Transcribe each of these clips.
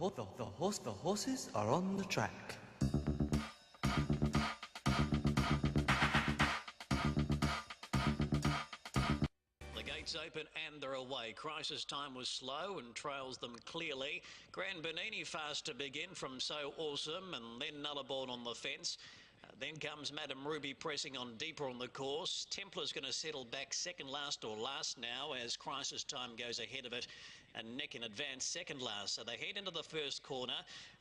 The horses are on the track. The gates open and they're away. Crisis Time was slow and trails them clearly. Grand Bernini fast to begin from So Awesome, and then Nullarbor on the fence. Then comes Madame Ruby pressing on deeper on the course. Templar's going to settle back second last or last now as Crisis Time goes ahead of it and neck in advance second last. So they head into the first corner.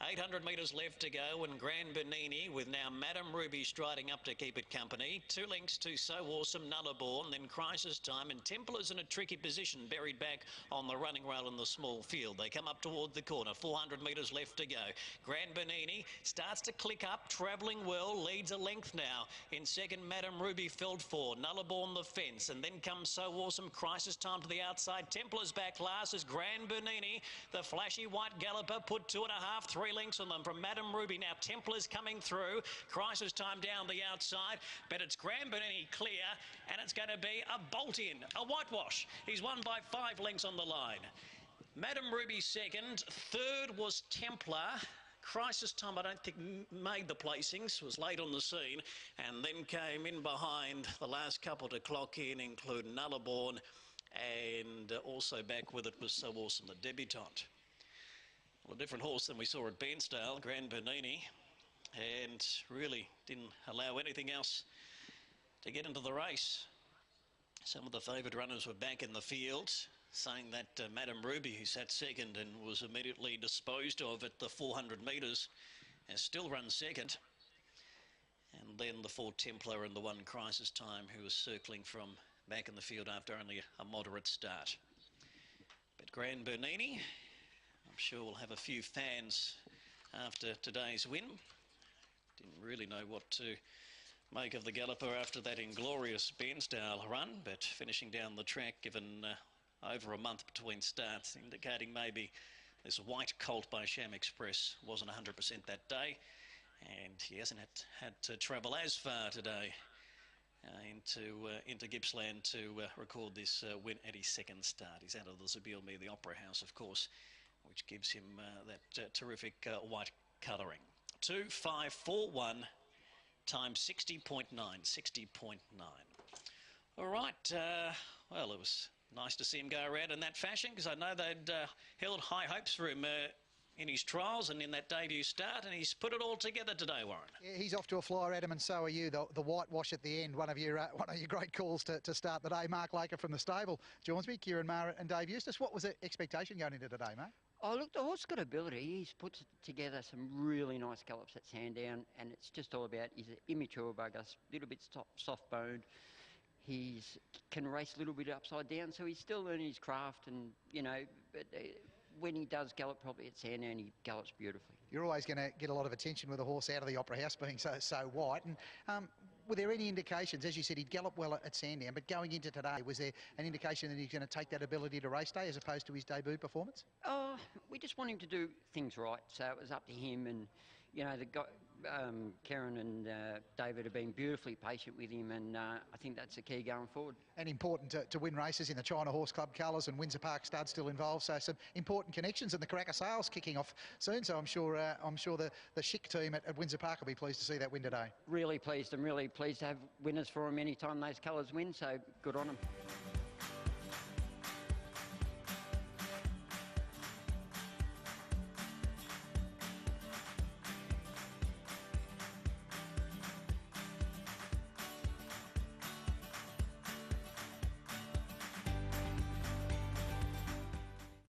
800 metres left to go, and Grand Bernini with now Madame Ruby striding up to keep it company. 2 lengths to So Awesome, Nullarbor, and then Crisis Time, and Templar's in a tricky position, buried back on the running rail in the small field. They come up toward the corner. 400 metres left to go. Grand Bernini starts to click up, travelling well, leads a length now. In second, Madame Ruby filled 4. Nullarbor on the fence, and then comes So Awesome. Crisis Time to the outside. Templar's back last as Grand Bernini, the flashy white galloper, put 2.5, 3 lengths on them from Madame Ruby. Now Templar's coming through. Crisis Time down the outside, but it's Grand Bernini clear, and it's going to be a bolt in, a whitewash. He's won by 5 lengths on the line. Madame Ruby second. Third was Templar. Crisis Time, I don't think made the placings, was late on the scene, and then came in behind the last couple to clock in, including Nullarbor, and also back with it was So Awesome, the debutante. Well, a different horse than we saw at Bairnsdale, Grand Bernini, and really didn't allow anything else to get into the race. Some of the favoured runners were back in the field, saying that Madame Ruby, who sat second and was immediately disposed of at the 400 metres, has still run second. And then the 4 Templar and the 1 Crisis Time, who was circling from back in the field after only a moderate start. But Grand Bernini, I'm sure we'll have a few fans after today's win. Didn't really know what to make of the galloper after that inglorious Bairnsdale run, but finishing down the track, given over a month between starts, indicating maybe this white colt by Sham Express wasn't 100% that day, and he hasn't had to travel as far today into Gippsland to record this win at his second start. He's out of the Zabeel Mir, the Opera House, of course, which gives him that terrific white colouring. 2.541 times 60.9, 60.9. All right, well, it was nice to see him go around in that fashion, because I know they'd held high hopes for him in his trials and in that debut start, and he's put it all together today, Warren. Yeah, he's off to a flyer, Adam, and so are you. The whitewash at the end, one of your great calls to start the day. Mark Laker from the stable joins me, Kieran Maher and Dave Eustace. What was the expectation going into today, mate? Oh, look, the horse's got ability. He's put together some really nice gallops at Sandown, and it's just all about, he's an immature bugger, a little bit soft-boned. He can race a little bit upside down, so he's still learning his craft, and, you know, but when he does gallop properly at Sandown, he gallops beautifully. You're always going to get a lot of attention with a horse out of the Opera House being so white. And were there any indications, as you said, he'd galloped well at Sandown, but going into today, was there an indication that he's going to take that ability to race day as opposed to his debut performance? Oh, we just want him to do things right, so it was up to him, and, you know, Karen and David have been beautifully patient with him, and I think that's the key going forward. And important to win races in the China Horse Club colours, and Windsor Park Stud still involved, so some important connections, and the Cracker Sales kicking off soon, so I'm sure the Chic team at Windsor Park will be pleased to see that win today. Really pleased. I'm really pleased to have winners for them anytime those colours win, so good on them.